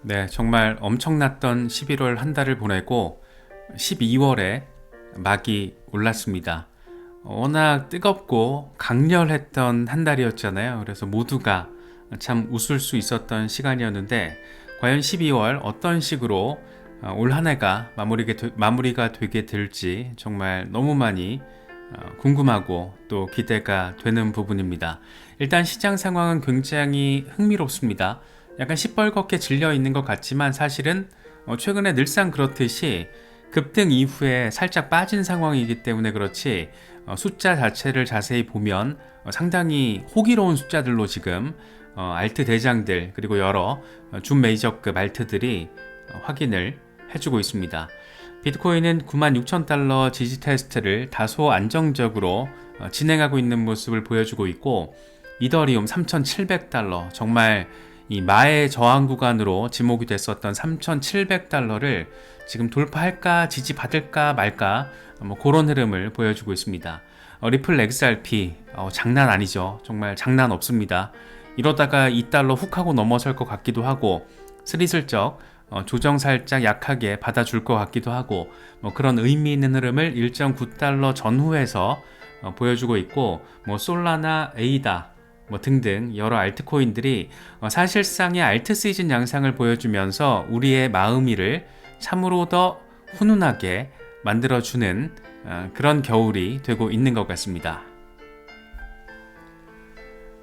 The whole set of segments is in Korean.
네, 정말 엄청났던 11월 한 달을 보내고 12월에 막이 올랐습니다. 워낙 뜨겁고 강렬했던 한 달이었잖아요. 그래서 모두가 참 웃을 수 있었던 시간이었는데 과연 12월 어떤 식으로 올 한 해가 마무리가 되게 될지 정말 너무 많이 궁금하고 또 기대가 되는 부분입니다. 일단 시장 상황은 굉장히 흥미롭습니다. 약간 시뻘겋게 질려 있는 것 같지만 사실은 최근에 늘상 그렇듯이 급등 이후에 살짝 빠진 상황이기 때문에 그렇지 숫자 자체를 자세히 보면 상당히 호기로운 숫자들로 지금 알트 대장들 그리고 여러 준 메이저급 알트들이 확인을 해주고 있습니다. 비트코인은 96,000달러 지지 테스트를 다소 안정적으로 진행하고 있는 모습을 보여주고 있고, 이더리움 3,700달러, 정말 이 마의 저항 구간으로 지목이 됐었던 3,700달러를 지금 돌파할까 지지받을까 말까 그런 흐름을 보여주고 있습니다. 리플 XRP 장난 아니죠. 정말 장난 없습니다. 이러다가 2달러 훅 하고 넘어설 것 같기도 하고 스리슬쩍 조정 살짝 약하게 받아줄 것 같기도 하고 그런 의미 있는 흐름을 1.9달러 전후에서 보여주고 있고 솔라나 에이다 등등 여러 알트코인들이 사실상의 알트 시즌 양상을 보여주면서 우리의 마음이를 참으로 더 훈훈하게 만들어주는 그런 겨울이 되고 있는 것 같습니다.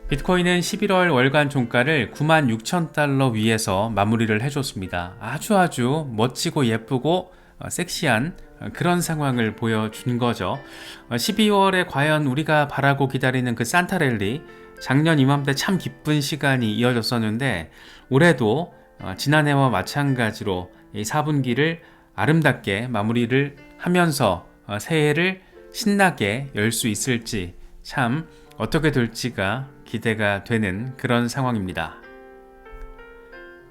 비트코인은 11월 월간 종가를 96,000달러 위에서 마무리를 해줬습니다. 아주 멋지고 예쁘고 섹시한 그런 상황을 보여준 거죠. 12월에 과연 우리가 바라고 기다리는 그 산타랠리, 작년 이맘때 참 기쁜 시간이 이어졌었는데 올해도 지난해와 마찬가지로 이 4분기를 아름답게 마무리를 하면서 새해를 신나게 열 수 있을지 참 어떻게 될지가 기대가 되는 그런 상황입니다.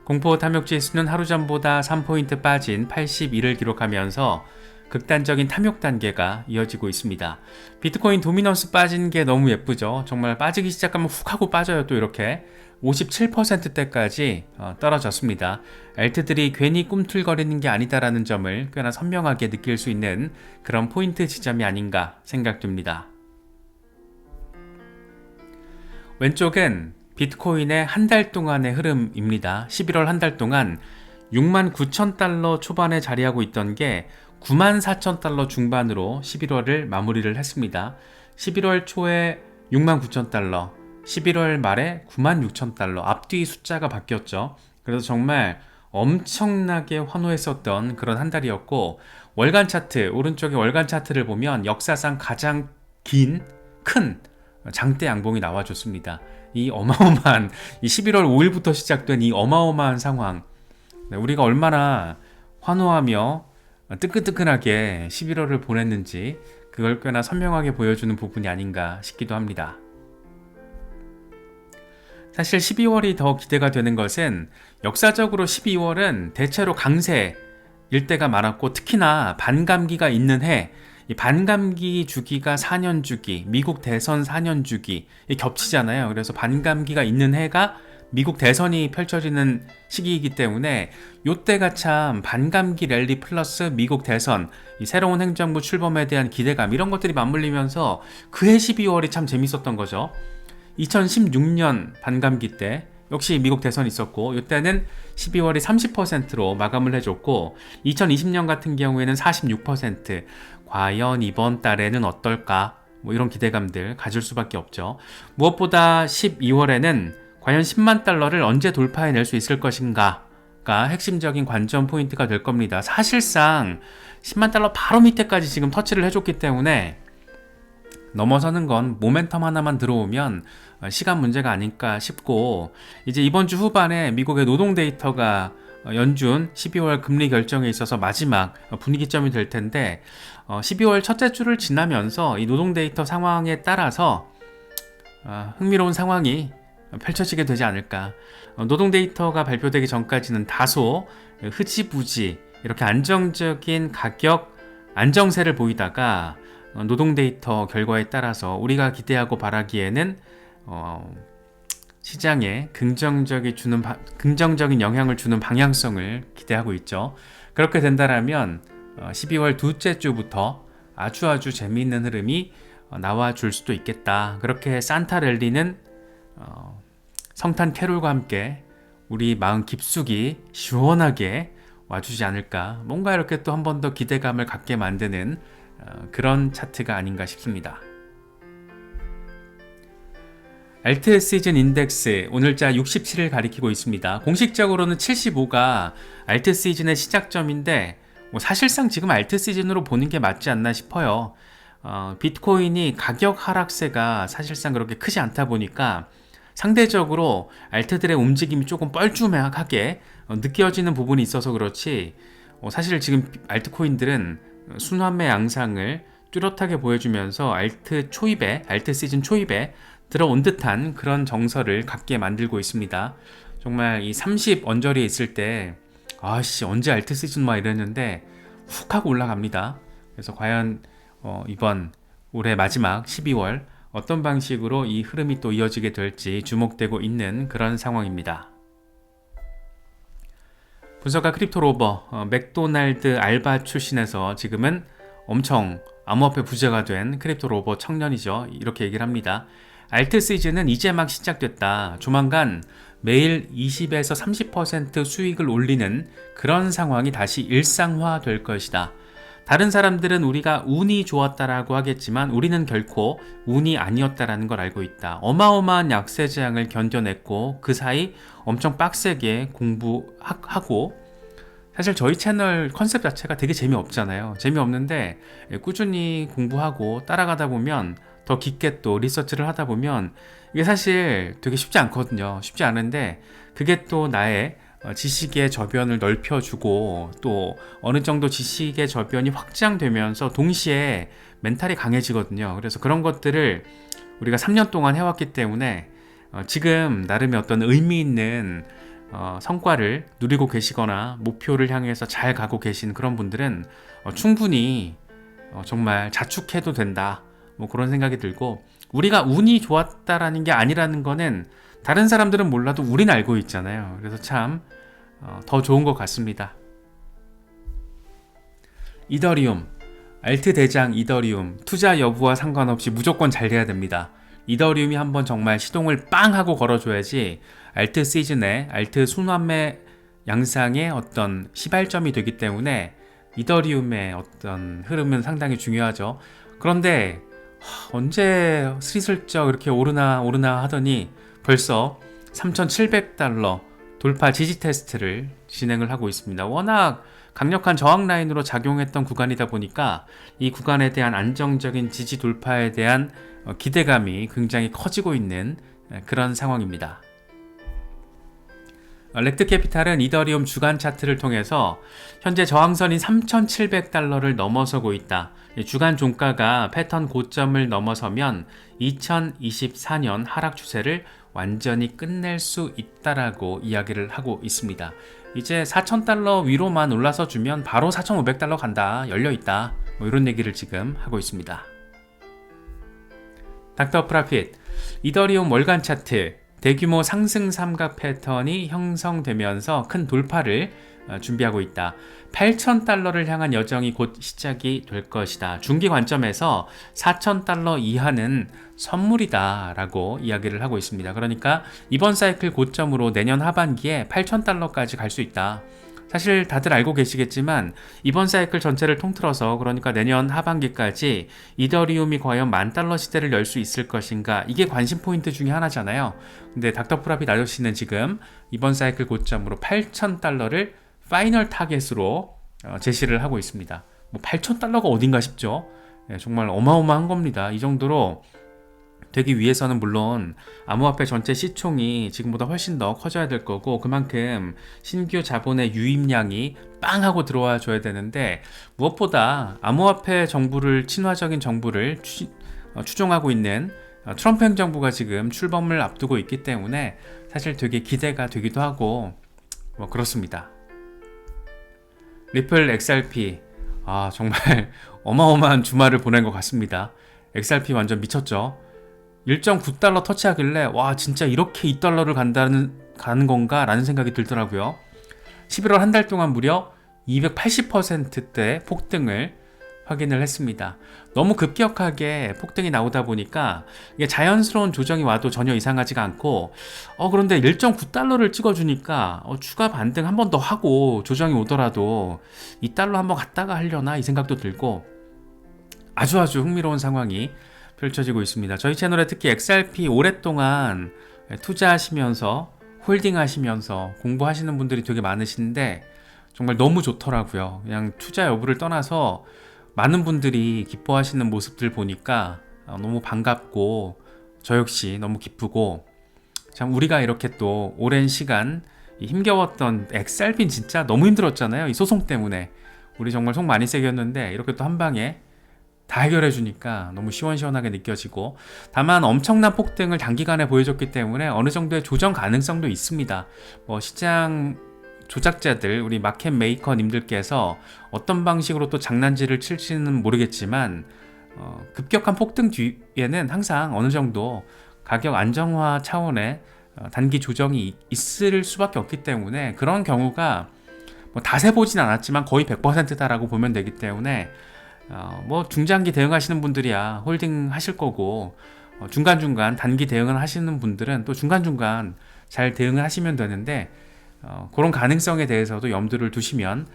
공포 탐욕 지수는 하루 전보다 3포인트 빠진 81을 기록하면서 극단적인 탐욕 단계가 이어지고 있습니다. 비트코인 도미넌스 빠진 게 너무 예쁘죠. 정말 빠지기 시작하면 훅 하고 빠져요. 또 이렇게 57%대까지 떨어졌습니다. 알트들이 괜히 꿈틀거리는 게 아니다라는 점을 꽤나 선명하게 느낄 수 있는 그런 포인트 지점이 아닌가 생각됩니다. 왼쪽은 비트코인의 한 달 동안의 흐름입니다. 11월 한 달 동안 69,000달러 초반에 자리하고 있던 게 94,000달러 중반으로 11월을 마무리를 했습니다. 11월 초에 69,000달러, 11월 말에 96,000달러, 앞뒤 숫자가 바뀌었죠. 그래서 정말 엄청나게 환호했었던 그런 한 달이었고, 월간 차트, 오른쪽에 월간 차트를 보면 역사상 가장 큰 장대 양봉이 나와줬습니다. 이 어마어마한 이 11월 5일부터 시작된 이 어마어마한 상황, 우리가 얼마나 환호하며 뜨끈뜨끈하게 11월을 보냈는지 그걸 꽤나 선명하게 보여주는 부분이 아닌가 싶기도 합니다. 사실 12월이 더 기대가 되는 것은 역사적으로 12월은 대체로 강세일 때가 많았고 특히나 반감기가 있는 해, 이 반감기 주기가 4년 주기, 미국 대선 4년 주기 겹치잖아요. 그래서 반감기가 있는 해가 미국 대선이 펼쳐지는 시기이기 때문에 이때가 참 반감기 랠리 플러스 미국 대선, 이 새로운 행정부 출범에 대한 기대감 이런 것들이 맞물리면서 그해 12월이 참 재밌었던 거죠. 2016년 반감기 때 역시 미국 대선이 있었고 이때는 12월이 30%로 마감을 해줬고 2020년 같은 경우에는 46%. 과연 이번 달에는 어떨까? 이런 기대감들 가질 수밖에 없죠. 무엇보다 12월에는 과연 10만 달러를 언제 돌파해낼 수 있을 것인가가 핵심적인 관전 포인트가 될 겁니다. 사실상 10만 달러 바로 밑에까지 지금 터치를 해줬기 때문에 넘어서는 건 모멘텀 하나만 들어오면 시간 문제가 아닐까 싶고, 이제 이번 주 후반에 미국의 노동 데이터가 연준 12월 금리 결정에 있어서 마지막 분위기점이 될 텐데 12월 첫째 주를 지나면서 이 노동 데이터 상황에 따라서 흥미로운 상황이 펼쳐지게 되지 않을까. 노동 데이터가 발표되기 전까지는 다소 흐지부지 이렇게 안정적인 가격 안정세를 보이다가 노동 데이터 결과에 따라서 우리가 기대하고 바라기에는 시장에 긍정적인 영향을 주는 방향성을 기대하고 있죠. 그렇게 된다면 12월 둘째 주부터 아주 재미있는 흐름이 나와줄 수도 있겠다. 그렇게 산타 랠리는 성탄 캐롤과 함께 우리 마음 깊숙이 시원하게 와주지 않을까. 뭔가 이렇게 또 한 번 더 기대감을 갖게 만드는 그런 차트가 아닌가 싶습니다. 알트 시즌 인덱스 오늘자 67을 가리키고 있습니다. 공식적으로는 75가 알트 시즌의 시작점인데 사실상 지금 알트 시즌으로 보는 게 맞지 않나 싶어요. 비트코인이 가격 하락세가 사실상 그렇게 크지 않다 보니까 상대적으로 알트들의 움직임이 조금 뻘쭘하게 느껴지는 부분이 있어서 그렇지, 사실 지금 알트코인들은 순환매 양상을 뚜렷하게 보여주면서 알트 시즌 초입에 들어온 듯한 그런 정서를 갖게 만들고 있습니다. 정말 이 30 언저리에 있을 때 언제 알트 시즌 막 이랬는데 훅 하고 올라갑니다. 그래서 과연 이번 올해 마지막 12월 어떤 방식으로 이 흐름이 또 이어지게 될지 주목되고 있는 그런 상황입니다. 분석가 크립토로버, 맥도날드 알바 출신에서 지금은 엄청 암호화폐 부자가 된 크립토로버 청년이죠. 이렇게 얘기를 합니다. 알트 시즌은 이제 막 시작됐다. 조만간 매일 20에서 30% 수익을 올리는 그런 상황이 다시 일상화 될 것이다. 다른 사람들은 우리가 운이 좋았다라고 하겠지만 우리는 결코 운이 아니었다라는 걸 알고 있다. 어마어마한 약세 재앙을 견뎌냈고 그 사이 엄청 빡세게 공부하고, 사실 저희 채널 컨셉 자체가 되게 재미없잖아요. 재미없는데 꾸준히 공부하고 따라가다 보면 더 깊게 또 리서치를 하다 보면 이게 사실 되게 쉽지 않거든요. 쉽지 않은데 그게 또 나의 지식의 저변을 넓혀주고 또 어느 정도 지식의 저변이 확장되면서 동시에 멘탈이 강해지거든요. 그래서 그런 것들을 우리가 3년 동안 해왔기 때문에 지금 나름의 어떤 의미 있는 성과를 누리고 계시거나 목표를 향해서 잘 가고 계신 그런 분들은 충분히 정말 자축해도 된다. 그런 생각이 들고, 우리가 운이 좋았다라는 게 아니라는 거는 다른 사람들은 몰라도 우린 알고 있잖아요. 그래서 참 더 좋은 것 같습니다. 이더리움, 알트 대장 이더리움, 투자 여부와 상관없이 무조건 잘 돼야 됩니다. 이더리움이 한번 정말 시동을 빵 하고 걸어줘야지 알트 시즌에 알트 순환매 양상의 어떤 시발점이 되기 때문에 이더리움의 어떤 흐름은 상당히 중요하죠. 그런데 언제 스리슬쩍 이렇게 오르나 하더니 벌써 3,700달러 돌파 지지 테스트를 진행을 하고 있습니다. 워낙 강력한 저항 라인으로 작용했던 구간이다 보니까 이 구간에 대한 안정적인 지지 돌파에 대한 기대감이 굉장히 커지고 있는 그런 상황입니다. 렉트 캐피탈은 이더리움 주간 차트를 통해서 현재 저항선인 3,700달러를 넘어서고 있다. 주간 종가가 패턴 고점을 넘어서면 2024년 하락 추세를 완전히 끝낼 수 있다라고 이야기를 하고 있습니다. 이제 4,000달러 위로만 올라서 주면 바로 4,500달러 간다, 열려있다, 이런 얘기를 지금 하고 있습니다. 닥터 프라핏, 이더리움 월간 차트 대규모 상승 삼각 패턴이 형성되면서 큰 돌파를 준비하고 있다. 8,000달러를 향한 여정이 곧 시작이 될 것이다. 중기 관점에서 4,000달러 이하는 선물이다 라고 이야기를 하고 있습니다. 그러니까 이번 사이클 고점으로 내년 하반기에 8,000달러까지 갈 수 있다. 사실 다들 알고 계시겠지만 이번 사이클 전체를 통틀어서, 그러니까 내년 하반기까지 이더리움이 과연 10,000달러 시대를 열 수 있을 것인가, 이게 관심 포인트 중에 하나잖아요. 근데 닥터 프라핏 아저씨는 지금 이번 사이클 고점으로 8,000달러를 파이널 타겟으로 제시를 하고 있습니다. 8,000달러가 어딘가 싶죠. 정말 어마어마한 겁니다. 이 정도로 되기 위해서는 물론 암호화폐 전체 시총이 지금보다 훨씬 더 커져야 될 거고, 그만큼 신규 자본의 유입량이 빵 하고 들어와 줘야 되는데, 무엇보다 암호화폐 정부를, 친화적인 정부를 추종하고 있는 트럼프 행정부가 지금 출범을 앞두고 있기 때문에 사실 되게 기대가 되기도 하고 그렇습니다. 리플 XRP, 정말 어마어마한 주말을 보낸 것 같습니다. XRP 완전 미쳤죠. 1.9달러 터치하길래 와 진짜 이렇게 2달러를 가는 건가 라는 생각이 들더라고요. 11월 한 달 동안 무려 280%대 폭등을 확인을 했습니다. 너무 급격하게 폭등이 나오다 보니까 이게 자연스러운 조정이 와도 전혀 이상하지가 않고 그런데 1.9달러를 찍어주니까 추가 반등 한 번 더 하고 조정이 오더라도 2달러 한번 갔다가 하려나 이 생각도 들고 아주 흥미로운 상황이 펼쳐지고 있습니다. 저희 채널에 특히 XRP 오랫동안 투자하시면서 홀딩 하시면서 공부하시는 분들이 되게 많으신데 정말 너무 좋더라고요. 그냥 투자 여부를 떠나서 많은 분들이 기뻐하시는 모습들 보니까 너무 반갑고 저 역시 너무 기쁘고 참 우리가 이렇게 또 오랜 시간 힘겨웠던 XRP는 진짜 너무 힘들었잖아요. 이 소송 때문에 우리 정말 속 많이 새겼는데 이렇게 또 한 방에 다 해결해 주니까 너무 시원시원하게 느껴지고 다만 엄청난 폭등을 단기간에 보여줬기 때문에 어느 정도의 조정 가능성도 있습니다. 시장 조작자들 우리 마켓 메이커님들께서 어떤 방식으로 또 장난질을 칠지는 모르겠지만 급격한 폭등 뒤에는 항상 어느 정도 가격 안정화 차원의 단기 조정이 있을 수밖에 없기 때문에 그런 경우가 다 세보진 않았지만 거의 100%다라고 보면 되기 때문에 중장기 대응하시는 분들이야 홀딩 하실 거고 중간중간 단기 대응을 하시는 분들은 또 중간중간 잘 대응을 하시면 되는데 그런 가능성에 대해서도 염두를 두시면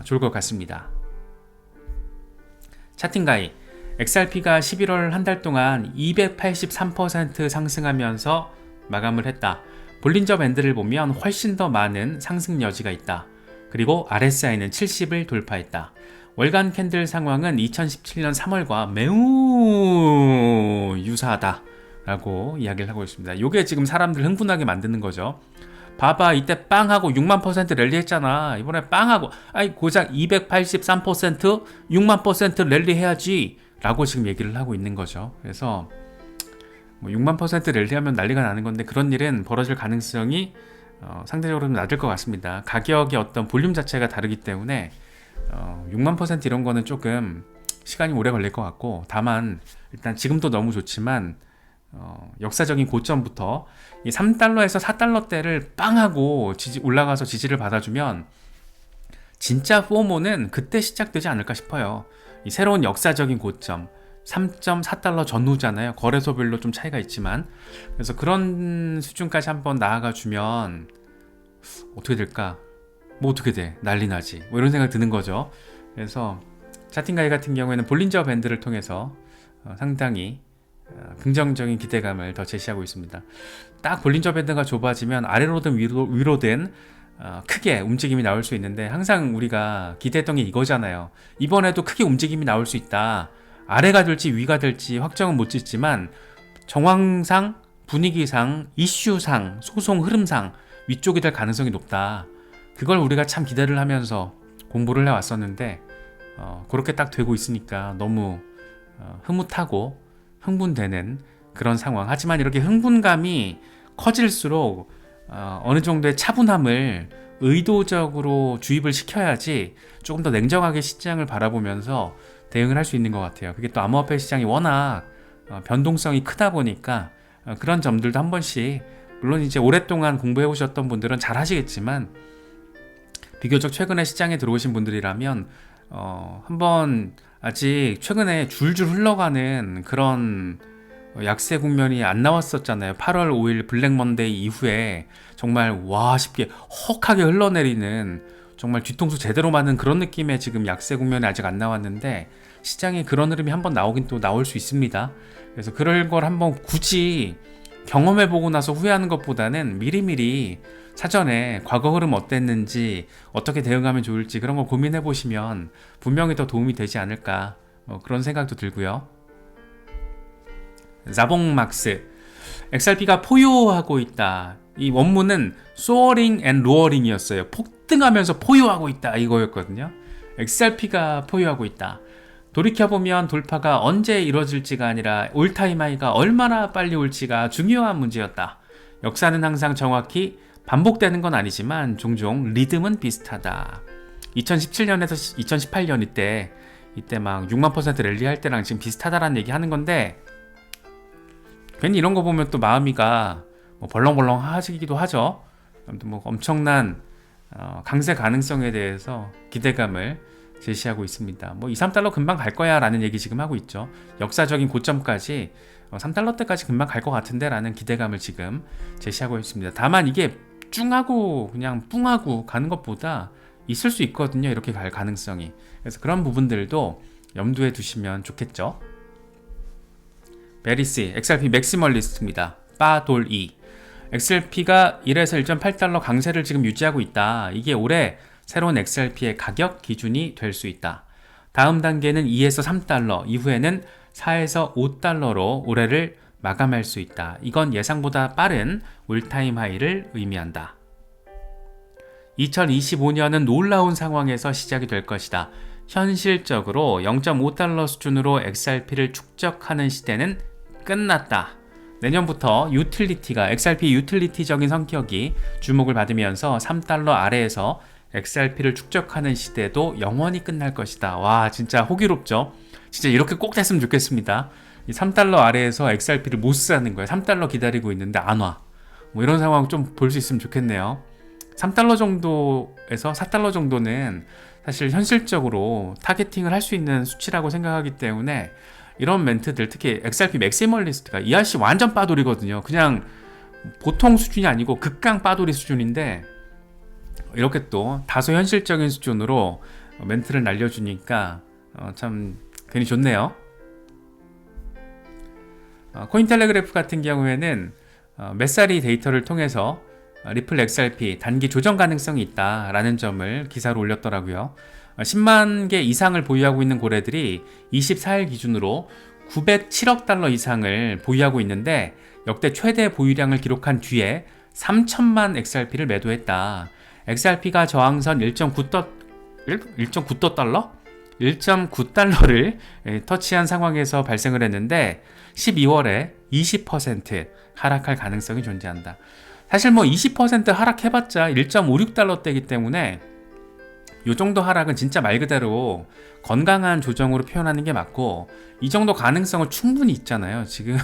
좋을 것 같습니다. 차팅가이 XRP가 11월 한 달 동안 283% 상승하면서 마감을 했다. 볼린저 밴드를 보면 훨씬 더 많은 상승 여지가 있다. 그리고 RSI는 70을 돌파했다. 월간 캔들 상황은 2017년 3월과 매우 유사하다 라고 이야기를 하고 있습니다. 이게 지금 사람들 흥분하게 만드는 거죠. 봐봐 이때 빵하고 6만% 랠리 했잖아. 이번에 빵하고 고작 283% 6만% 랠리 해야지 라고 지금 얘기를 하고 있는 거죠. 그래서 6만% 랠리 하면 난리가 나는 건데 그런 일은 벌어질 가능성이 상대적으로 좀 낮을 것 같습니다. 가격의 어떤 볼륨 자체가 다르기 때문에 6만% 이런 거는 조금 시간이 오래 걸릴 것 같고 다만 일단 지금도 너무 좋지만 역사적인 고점부터 이 3달러에서 4달러대를 빵하고 올라가서 지지를 받아주면 진짜 포모는 그때 시작되지 않을까 싶어요. 이 새로운 역사적인 고점 3.4달러 전후잖아요. 거래소별로 좀 차이가 있지만 그래서 그런 수준까지 한번 나아가 주면 어떻게 될까? 어떻게 돼? 난리 나지. 이런 생각 드는 거죠. 그래서 차팅가이 같은 경우에는 볼린저 밴드를 통해서 상당히 긍정적인 기대감을 더 제시하고 있습니다. 딱 볼린저 밴드가 좁아지면 아래로든 위로든 크게 움직임이 나올 수 있는데 항상 우리가 기대했던 게 이거잖아요. 이번에도 크게 움직임이 나올 수 있다. 아래가 될지 위가 될지 확정은 못 짓지만 정황상, 분위기상, 이슈상, 소송 흐름상 위쪽이 될 가능성이 높다. 그걸 우리가 참 기대를 하면서 공부를 해왔었는데 그렇게 딱 되고 있으니까 너무 흐뭇하고 흥분되는 그런 상황. 하지만 이렇게 흥분감이 커질수록 어느 정도의 차분함을 의도적으로 주입을 시켜야지 조금 더 냉정하게 시장을 바라보면서 대응을 할 수 있는 것 같아요. 그게 또 암호화폐 시장이 워낙 변동성이 크다 보니까 그런 점들도 한 번씩 물론 이제 오랫동안 공부해 오셨던 분들은 잘 하시겠지만 비교적 최근에 시장에 들어오신 분들이라면 한번 아직 최근에 줄줄 흘러가는 그런 약세 국면이 안 나왔었잖아요. 8월 5일 블랙 먼데이 이후에 정말 와 싶게 헉하게 흘러내리는 정말 뒤통수 제대로 맞는 그런 느낌의 지금 약세 국면이 아직 안 나왔는데 시장에 그런 흐름이 한번 나오긴 또 나올 수 있습니다. 그래서 그럴 걸 한번 굳이 경험해보고 나서 후회하는 것보다는 미리미리 사전에 과거 흐름 어땠는지 어떻게 대응하면 좋을지 그런 걸 고민해보시면 분명히 더 도움이 되지 않을까 그런 생각도 들고요. 자봉막스 XRP가 포효하고 있다. 이 원문은 soaring and roaring 이었어요. 폭등하면서 포효하고 있다 이거였거든요. XRP가 포효하고 있다. 돌이켜보면 돌파가 언제 이뤄질지가 아니라 올타임 하이가 얼마나 빨리 올지가 중요한 문제였다. 역사는 항상 정확히 반복되는 건 아니지만 종종 리듬은 비슷하다. 2017년에서 2018년 이때 막 6만% 랠리 할 때랑 지금 비슷하다라는 얘기 하는 건데 괜히 이런 거 보면 또 마음이가 뭐 벌렁벌렁 하시기도 하죠. 아무튼 뭐 엄청난 강세 가능성에 대해서 기대감을 제시하고 있습니다. 뭐 2, 3달러 금방 갈 거야 라는 얘기 지금 하고 있죠. 역사적인 고점까지 3달러 때까지 금방 갈 것 같은데 라는 기대감을 지금 제시하고 있습니다. 다만 이게 쭝하고 그냥 뿡하고 가는 것보다 있을 수 있거든요. 이렇게 갈 가능성이. 그래서 그런 부분들도 염두에 두시면 좋겠죠. 베리스 XRP 맥시멀리스트입니다. 빠돌2 XRP가 1에서 1.8달러 강세를 지금 유지하고 있다. 이게 올해 새로운 XRP의 가격 기준이 될 수 있다. 다음 단계는 2에서 3달러, 이후에는 4에서 5달러로 올해를 마감할 수 있다. 이건 예상보다 빠른 올타임 하이를 의미한다. 2025년은 놀라운 상황에서 시작이 될 것이다. 현실적으로 0.5달러 수준으로 XRP를 축적하는 시대는 끝났다. 내년부터 유틸리티가 XRP 유틸리티적인 성격이 주목을 받으면서 3달러 아래에서 XRP를 축적하는 시대도 영원히 끝날 것이다. 와, 진짜 호기롭죠? 진짜 이렇게 꼭 됐으면 좋겠습니다. 이 3달러 아래에서 XRP를 못 사는 거예요. 3달러 기다리고 있는데 안 와. 뭐 이런 상황 좀 볼 수 있으면 좋겠네요. 3달러 정도에서 4달러 정도는 사실 현실적으로 타겟팅을 할 수 있는 수치라고 생각하기 때문에 이런 멘트들, 특히 XRP 맥시멀리스트가 이 아저씨 완전 빠돌이거든요. 그냥 보통 수준이 아니고 극강 빠돌이 수준인데 이렇게 또 다소 현실적인 수준으로 멘트를 날려주니까 참 괜히 좋네요. 코인텔레그래프 같은 경우에는 메사리 데이터를 통해서 리플 XRP 단기 조정 가능성이 있다라는 점을 기사로 올렸더라고요. 10만 개 이상을 보유하고 있는 고래들이 24일 기준으로 907억 달러 이상을 보유하고 있는데 역대 최대 보유량을 기록한 뒤에 3천만 XRP를 매도했다. XRP가 저항선 1.9달러를 터치한 상황에서 발생을 했는데 12월에 20% 하락할 가능성이 존재한다. 사실 뭐 20% 하락해봤자 1.56달러대이기 때문에 이 정도 하락은 진짜 말 그대로 건강한 조정으로 표현하는 게 맞고, 이 정도 가능성을 충분히 있잖아요. 지금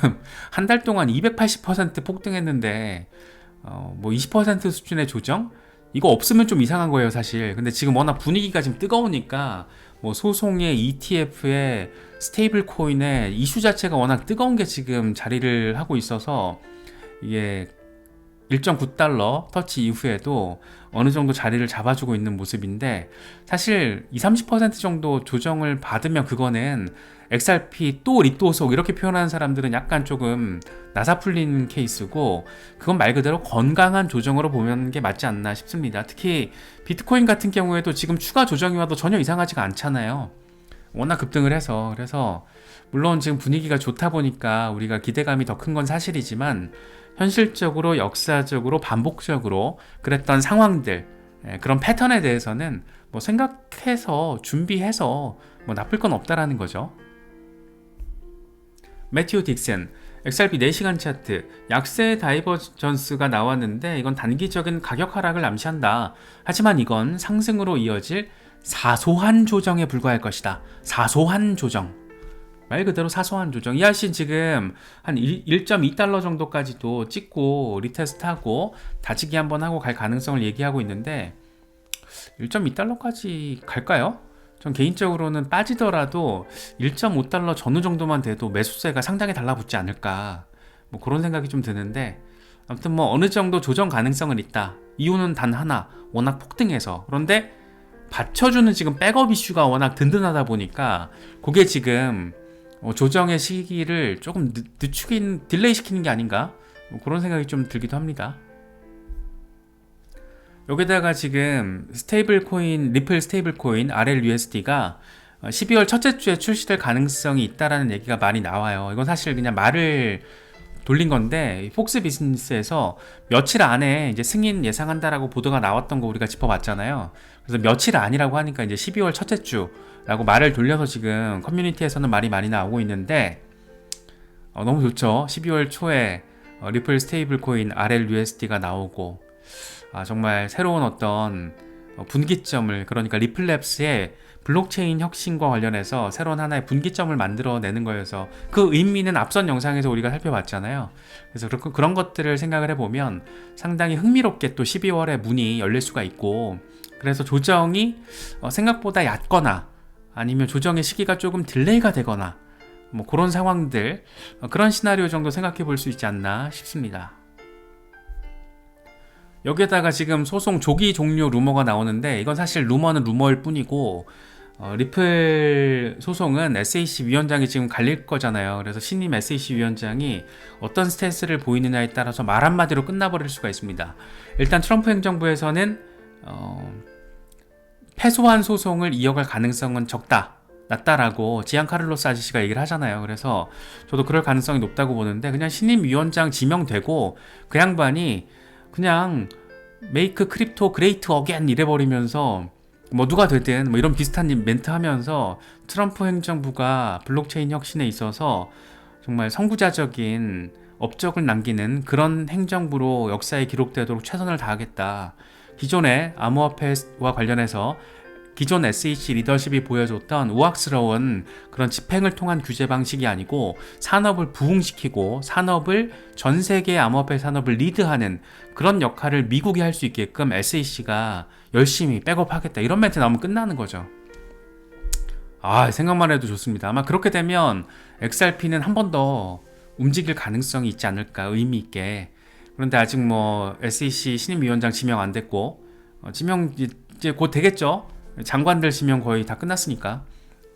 한 달 동안 280% 폭등했는데 뭐 20% 수준의 조정? 이거 없으면 좀 이상한 거예요, 사실. 근데 지금 워낙 분위기가 지금 뜨거우니까 뭐 소송의 ETF의 스테이블 코인의 이슈 자체가 워낙 뜨거운 게 지금 자리를 하고 있어서 이게 1.9달러 터치 이후에도 어느 정도 자리를 잡아주고 있는 모습인데, 사실 20, 30% 정도 조정을 받으면 그거는 XRP 또 리또속 이렇게 표현하는 사람들은 약간 조금 나사 풀린 케이스고, 그건 말 그대로 건강한 조정으로 보면 게 맞지 않나 싶습니다. 특히 비트코인 같은 경우에도 지금 추가 조정이 와도 전혀 이상하지가 않잖아요. 워낙 급등을 해서. 그래서 물론 지금 분위기가 좋다 보니까 우리가 기대감이 더 큰 건 사실이지만, 현실적으로 역사적으로 반복적으로 그랬던 상황들, 그런 패턴에 대해서는 뭐 생각해서 준비해서 뭐 나쁠 건 없다라는 거죠. 매튜 딕슨 XRP 4시간 차트, 약세 다이버전스가 나왔는데 이건 단기적인 가격 하락을 암시한다. 하지만 이건 상승으로 이어질 사소한 조정에 불과할 것이다. 사소한 조정. 말 그대로 사소한 조정. 이 아저씨 지금 한 1.2달러 정도까지도 찍고 리테스트하고 다지기 한번 하고 갈 가능성을 얘기하고 있는데 1.2달러까지 갈까요? 전 개인적으로는 빠지더라도 1.5달러 전후 정도만 돼도 매수세가 상당히 달라붙지 않을까, 뭐 그런 생각이 좀 드는데, 아무튼 뭐 어느 정도 조정 가능성은 있다. 이유는 단 하나, 워낙 폭등해서. 그런데 받쳐주는 지금 백업 이슈가 워낙 든든하다 보니까 그게 지금 조정의 시기를 조금 딜레이 시키는 게 아닌가, 뭐 그런 생각이 좀 들기도 합니다. 여기다가 지금 스테이블 코인, 리플 스테이블 코인 RLUSD가 12월 첫째 주에 출시될 가능성이 있다라는 얘기가 많이 나와요. 이건 사실 그냥 말을 돌린 건데, 폭스 비즈니스에서 며칠 안에 이제 승인 예상한다라고 보도가 나왔던 거 우리가 짚어봤잖아요. 그래서 며칠 안이라고 하니까 이제 12월 첫째 주라고 말을 돌려서 지금 커뮤니티에서는 말이 많이 나오고 있는데, 너무 좋죠. 12월 초에 리플 스테이블 코인 RLUSD가 나오고, 정말 새로운 어떤 분기점을, 그러니까 리플랩스의 블록체인 혁신과 관련해서 새로운 하나의 분기점을 만들어내는 거여서 그 의미는 앞선 영상에서 우리가 살펴봤잖아요. 그래서 그런 것들을 생각을 해보면 상당히 흥미롭게 또 12월에 문이 열릴 수가 있고, 그래서 조정이 생각보다 얕거나 아니면 조정의 시기가 조금 딜레이가 되거나 뭐 그런 상황들, 그런 시나리오 정도 생각해 볼 수 있지 않나 싶습니다. 여기에다가 지금 소송 조기 종료 루머가 나오는데, 이건 사실 루머는 루머일 뿐이고, 리플 소송은 SEC 위원장이 지금 갈릴 거잖아요. 그래서 신임 SEC 위원장이 어떤 스탠스를 보이느냐에 따라서 말 한마디로 끝나버릴 수가 있습니다. 일단 트럼프 행정부에서는 패소한 소송을 이어갈 가능성은 낮다라고 지안카를로스 아저씨가 얘기를 하잖아요. 그래서 저도 그럴 가능성이 높다고 보는데, 그냥 신임 위원장 지명되고 그 양반이 그냥 메이크 크립토 그레이트 어게인 이래버리면서 뭐 누가 되든 뭐 이런 비슷한 멘트 하면서 트럼프 행정부가 블록체인 혁신에 있어서 정말 선구자적인 업적을 남기는 그런 행정부로 역사에 기록되도록 최선을 다하겠다. 기존의 암호화폐와 관련해서 기존 SEC 리더십이 보여줬던 우악스러운 그런 집행을 통한 규제 방식이 아니고 산업을 부흥시키고 산업을, 전 세계의 암호화폐 산업을 리드하는 그런 역할을 미국이 할 수 있게끔 SEC가 열심히 백업하겠다, 이런 멘트 나오면 끝나는 거죠. 생각만 해도 좋습니다. 아마 그렇게 되면 XRP는 한 번 더 움직일 가능성이 있지 않을까, 의미 있게. 그런데 아직 뭐 SEC 신임위원장 지명 안 됐고, 지명 이제 곧 되겠죠. 장관들 지명 거의 다 끝났으니까.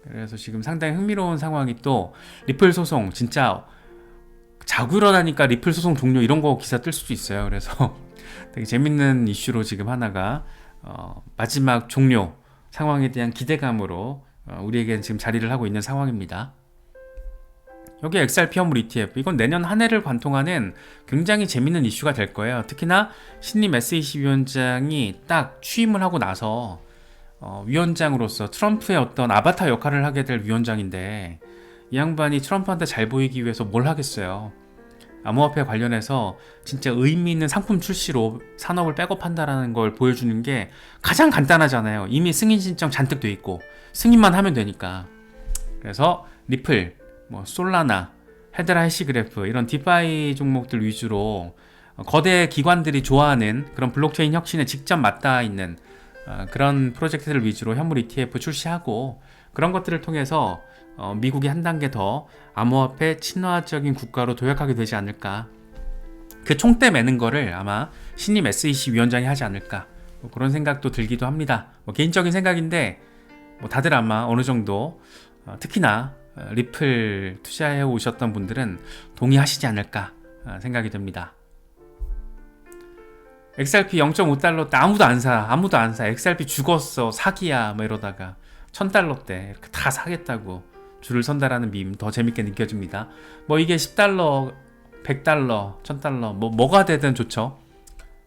그래서 지금 상당히 흥미로운 상황이, 또 리플 소송 진짜 자고 일어나니까 리플 소송 종료 이런 거 기사 뜰 수도 있어요. 그래서 되게 재밌는 이슈로 지금 하나가 마지막 종료 상황에 대한 기대감으로 우리에게는 지금 자리를 하고 있는 상황입니다. 여기 XRP 현물 ETF, 이건 내년 한 해를 관통하는 굉장히 재밌는 이슈가 될 거예요. 특히나 신임 SEC 위원장이 딱 취임을 하고 나서 위원장으로서 트럼프의 어떤 아바타 역할을 하게 될 위원장인데, 이 양반이 트럼프한테 잘 보이기 위해서 뭘 하겠어요. 암호화폐 관련해서 진짜 의미 있는 상품 출시로 산업을 백업한다라는 걸 보여주는 게 가장 간단하잖아요. 이미 승인 신청 잔뜩 돼 있고 승인만 하면 되니까. 그래서 리플, 뭐 솔라나, 헤드라 해시그래프 이런 디파이 종목들 위주로 거대 기관들이 좋아하는 그런 블록체인 혁신에 직접 맞닿아 있는 그런 프로젝트들 위주로 현물 ETF 출시하고, 그런 것들을 통해서 미국이 한 단계 더 암호화폐 친화적인 국가로 도약하게 되지 않을까. 그 총대 매는 거를 아마 신임 SEC 위원장이 하지 않을까, 뭐 그런 생각도 들기도 합니다. 뭐 개인적인 생각인데 뭐 다들 아마 어느 정도 특히나 리플 투자해 오셨던 분들은 동의하시지 않을까 생각이 듭니다. XRP 0.5달러 때 아무도 안 사. XRP 죽었어, 사기야 뭐 이러다가 $1000 때 이렇게 다 사겠다고 줄을 선다라는 밈 더 재밌게 느껴집니다. 뭐 이게 $10, $100, $1000 뭐가 되든 좋죠.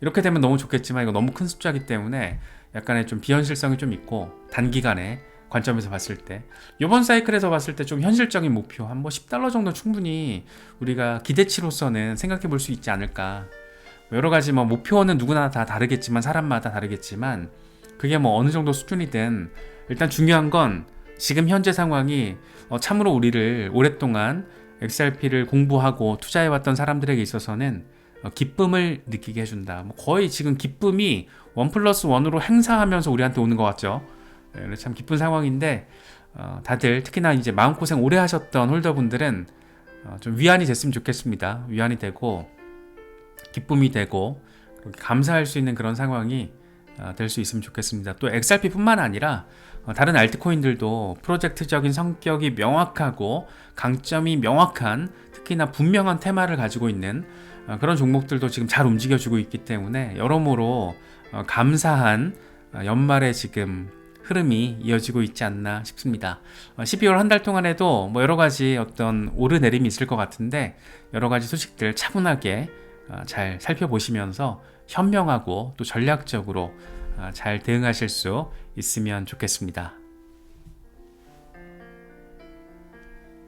이렇게 되면 너무 좋겠지만 이거 너무 큰 숫자이기 때문에 약간의 좀 비현실성이 좀 있고, 단기간에 관점에서 봤을 때 이번 사이클에서 봤을 때 좀 현실적인 목표 한 뭐 $10 정도 충분히 우리가 기대치로서는 생각해 볼 수 있지 않을까. 여러 가지 뭐 목표는 누구나 다 다르겠지만, 사람마다 다르겠지만, 그게 뭐 어느 정도 수준이든 일단 중요한 건 지금 현재 상황이 참으로 우리를 오랫동안 XRP를 공부하고 투자해왔던 사람들에게 있어서는 기쁨을 느끼게 해준다. 뭐 거의 지금 기쁨이 1+1으로 행사하면서 우리한테 오는 것 같죠. 네, 참 기쁜 상황인데, 다들 특히나 이제 마음고생 오래 하셨던 홀더분들은 좀 위안이 됐으면 좋겠습니다. 위안이 되고 기쁨이 되고 감사할 수 있는 그런 상황이 될 수 있으면 좋겠습니다. 또 XRP뿐만 아니라 다른 알트코인들도 프로젝트적인 성격이 명확하고 강점이 명확한, 특히나 분명한 테마를 가지고 있는 그런 종목들도 지금 잘 움직여주고 있기 때문에 여러모로 감사한 연말에 지금 흐름이 이어지고 있지 않나 싶습니다. 12월 한 달 동안에도 뭐 여러 가지 어떤 오르내림이 있을 것 같은데, 여러 가지 소식들 차분하게 잘 살펴보시면서 현명하고 또 전략적으로 잘 대응하실 수 있으면 좋겠습니다.